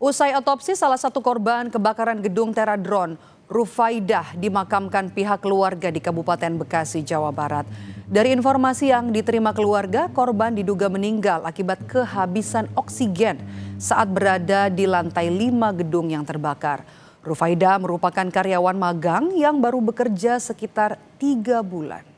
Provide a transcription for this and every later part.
Usai otopsi, salah satu korban kebakaran gedung Teradron, Rufaidah, dimakamkan pihak keluarga di Kabupaten Bekasi, Jawa Barat. Dari informasi yang diterima keluarga, korban diduga meninggal akibat kehabisan oksigen saat berada di lantai 5 gedung yang terbakar. Rufaidah merupakan karyawan magang yang baru bekerja sekitar 3 bulan.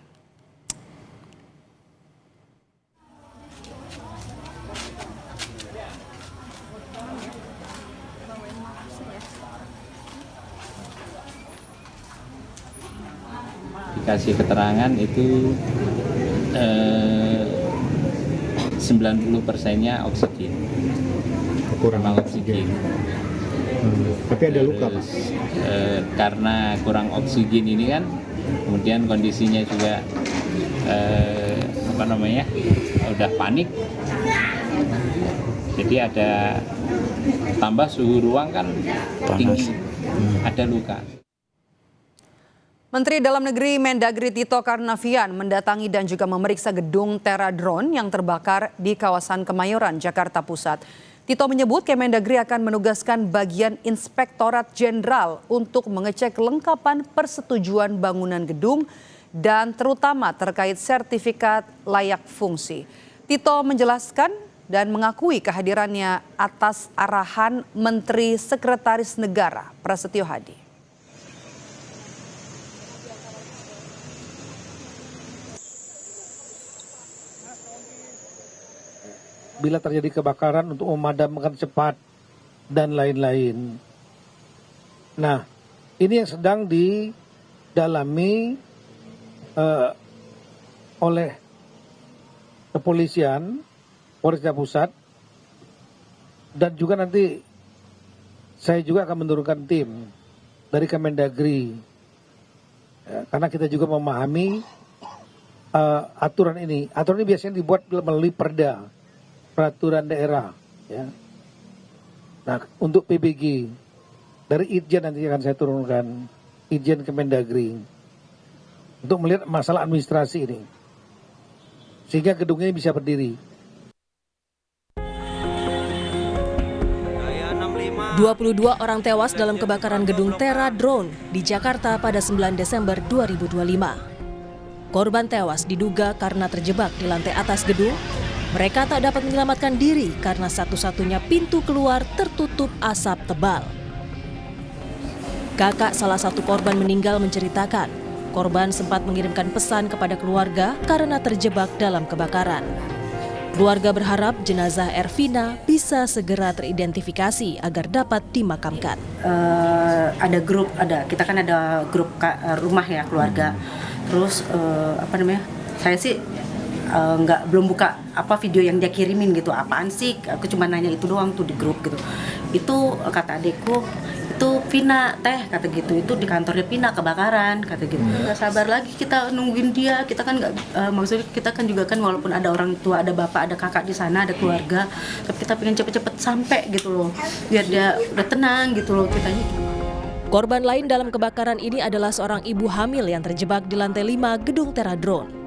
Dikasih keterangan itu 90%-nya oksigen, kurang oksigen. Tapi ada luka, Pak? Karena kurang oksigen ini kan, kemudian kondisinya juga udah panik. Jadi ada tambah suhu ruang kan tinggi, ada luka. Menteri Dalam Negeri Mendagri Tito Karnavian mendatangi dan juga memeriksa gedung Teradron yang terbakar di kawasan Kemayoran, Jakarta Pusat. Tito menyebut Kemendagri akan menugaskan bagian Inspektorat Jenderal untuk mengecek kelengkapan persetujuan bangunan gedung dan terutama terkait sertifikat layak fungsi. Tito menjelaskan dan mengakui kehadirannya atas arahan Menteri Sekretaris Negara Prasetyo Hadi. Bila terjadi kebakaran untuk memadamkan cepat dan lain-lain. Nah, ini yang sedang didalami oleh kepolisian, Polres Jakarta Pusat, dan juga nanti saya juga akan menurunkan tim dari Kemendagri, ya, karena kita juga memahami aturan ini. Aturan ini biasanya dibuat melalui peraturan daerah, ya. Nah, untuk PBG dari Itjen nanti akan saya turunkan, Itjen Kemendagri, untuk melihat masalah administrasi ini, sehingga gedungnya bisa berdiri. 22 orang tewas dalam kebakaran gedung Teradron di Jakarta pada 9 Desember 2025. Korban tewas diduga karena terjebak di lantai atas gedung. Mereka tak dapat menyelamatkan diri karena satu-satunya pintu keluar tertutup asap tebal. Kakak salah satu korban meninggal menceritakan, korban sempat mengirimkan pesan kepada keluarga karena terjebak dalam kebakaran. Keluarga berharap jenazah Ervina bisa segera teridentifikasi agar dapat dimakamkan. Kita kan ada grup rumah ya keluarga. Terus saya sih belum buka video yang dia kirimin gitu, apaan sih, aku cuma nanya itu doang tuh di grup gitu. Itu kata adekku, itu Vina teh kata gitu, itu di kantornya Vina kebakaran kata gitu. Nggak sabar lagi kita nungguin dia, kita kan nggak maksudnya kita kan juga kan walaupun ada orang tua, ada bapak, ada kakak di sana, ada keluarga, tapi kita pengen cepet-cepet sampai gitu loh, biar dia udah tenang gitu loh kitanya. Korban lain dalam kebakaran ini adalah seorang ibu hamil yang terjebak di lantai 5 gedung Teradron.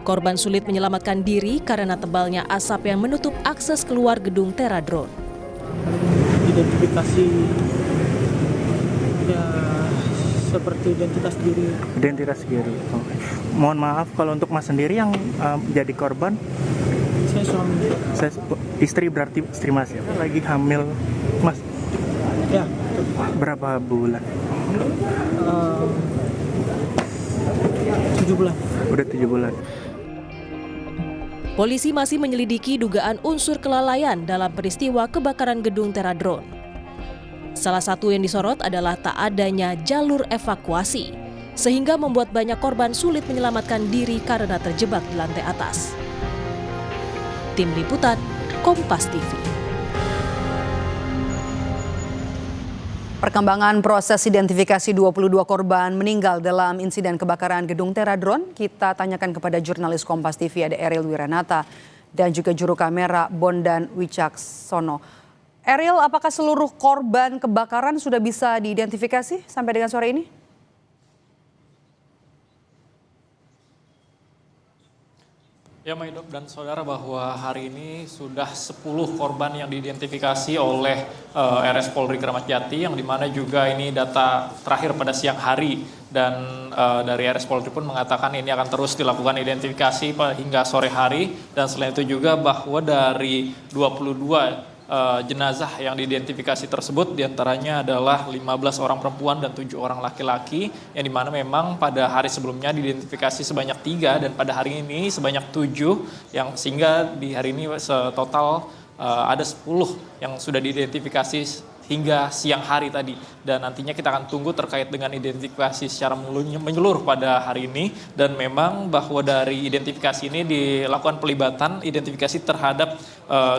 Korban sulit menyelamatkan diri karena tebalnya asap yang menutup akses keluar gedung Teradron. Identifikasi ya seperti identitas diri. Identitas diri. Okay. Mohon maaf kalau untuk Mas sendiri yang jadi korban. Saya suami. Saya istri, berarti istri Mas ya. Lagi hamil Mas. Ya. Berapa bulan? 7 bulan. Udah 7 bulan. Polisi masih menyelidiki dugaan unsur kelalaian dalam peristiwa kebakaran gedung Teradron. Salah satu yang disorot adalah tak adanya jalur evakuasi, sehingga membuat banyak korban sulit menyelamatkan diri karena terjebak di lantai atas. Tim Liputan, Kompas TV. Perkembangan proses identifikasi 22 korban meninggal dalam insiden kebakaran gedung Teradron kita tanyakan kepada jurnalis Kompas TV ada Ariel Wiranata dan juga juru kamera Bondan Wicaksono. Ariel, apakah seluruh korban kebakaran sudah bisa diidentifikasi sampai dengan sore ini? Ya, Maidop dan saudara, bahwa hari ini sudah 10 korban yang diidentifikasi oleh RS Polri Kramat Jati, yang dimana juga ini data terakhir pada siang hari, dan dari RS Polri pun mengatakan ini akan terus dilakukan identifikasi hingga sore hari. Dan selain itu juga bahwa dari 22 jenazah yang diidentifikasi tersebut diantaranya adalah 15 orang perempuan dan 7 orang laki-laki, yang dimana memang pada hari sebelumnya diidentifikasi sebanyak 3 dan pada hari ini sebanyak 7, yang sehingga di hari ini total ada 10 yang sudah diidentifikasi hingga siang hari tadi. Dan nantinya kita akan tunggu terkait dengan identifikasi secara menyeluruh pada hari ini. Dan memang bahwa dari identifikasi ini dilakukan pelibatan identifikasi terhadap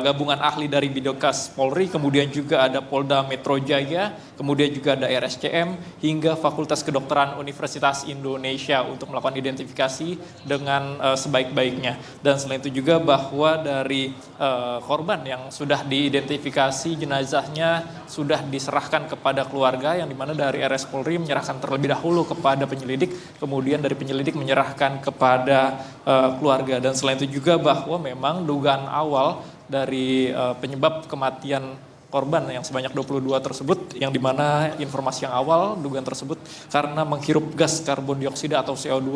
gabungan ahli dari Bidokas Polri, kemudian juga ada Polda Metro Jaya, kemudian juga ada RSCM, hingga Fakultas Kedokteran Universitas Indonesia untuk melakukan identifikasi dengan sebaik-baiknya. Dan selain itu juga bahwa dari korban yang sudah diidentifikasi jenazahnya sudah diserahkan kepada keluarga, yang dimana dari RS Polri menyerahkan terlebih dahulu kepada penyelidik, kemudian dari penyelidik menyerahkan kepada keluarga. Dan selain itu juga bahwa memang dugaan awal dari penyebab kematian korban yang sebanyak 22 tersebut, yang dimana informasi yang awal dugaan tersebut karena menghirup gas karbon dioksida atau CO2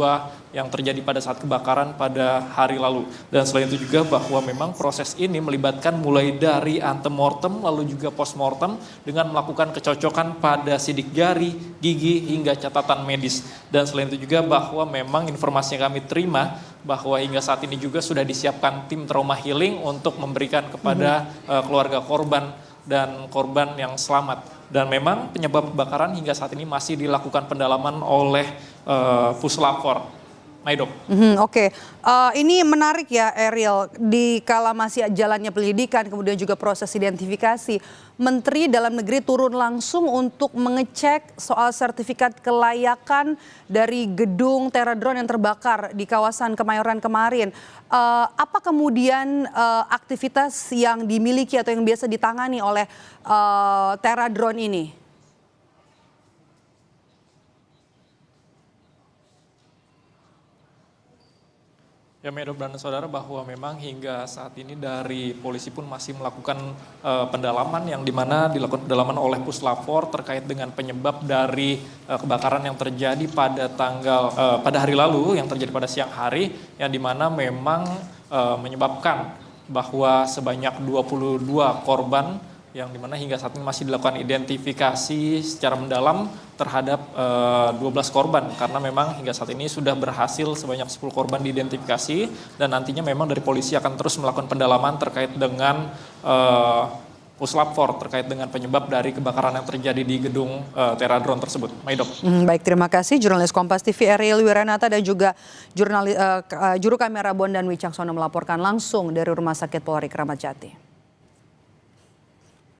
yang terjadi pada saat kebakaran pada hari lalu. Dan selain itu juga bahwa memang proses ini melibatkan mulai dari antemortem lalu juga postmortem dengan melakukan kecocokan pada sidik jari, gigi, hingga catatan medis. Dan selain itu juga bahwa memang informasi yang kami terima bahwa hingga saat ini juga sudah disiapkan tim trauma healing untuk memberikan kepada keluarga korban dan korban yang selamat. Dan memang penyebab kebakaran hingga saat ini masih dilakukan pendalaman oleh Puslapfor. Maidop. Oke. Ini menarik ya Ariel, di kala masih jalannya penyelidikan kemudian juga proses identifikasi, Menteri Dalam Negeri turun langsung untuk mengecek soal sertifikat kelayakan dari gedung Teradron yang terbakar di kawasan Kemayoran kemarin. Apa kemudian aktivitas yang dimiliki atau yang biasa ditangani oleh Teradron ini? Ya, Maidop dan saudara, bahwa memang hingga saat ini dari polisi pun masih melakukan pendalaman, yang dimana dilakukan pendalaman oleh Puslapfor terkait dengan penyebab dari kebakaran yang terjadi pada hari lalu, yang terjadi pada siang hari, yang dimana memang menyebabkan bahwa sebanyak 22 korban, yang dimana hingga saat ini masih dilakukan identifikasi secara mendalam terhadap 12 korban, karena memang hingga saat ini sudah berhasil sebanyak 10 korban diidentifikasi, dan nantinya memang dari polisi akan terus melakukan pendalaman terkait dengan Puslapfor terkait dengan penyebab dari kebakaran yang terjadi di gedung Teradron tersebut. Maidop. Baik, terima kasih jurnalis Kompas TV Ariel Wiranata dan juga juru kamera Bondan Wicaksono melaporkan langsung dari Rumah Sakit Polri Kramat Jati.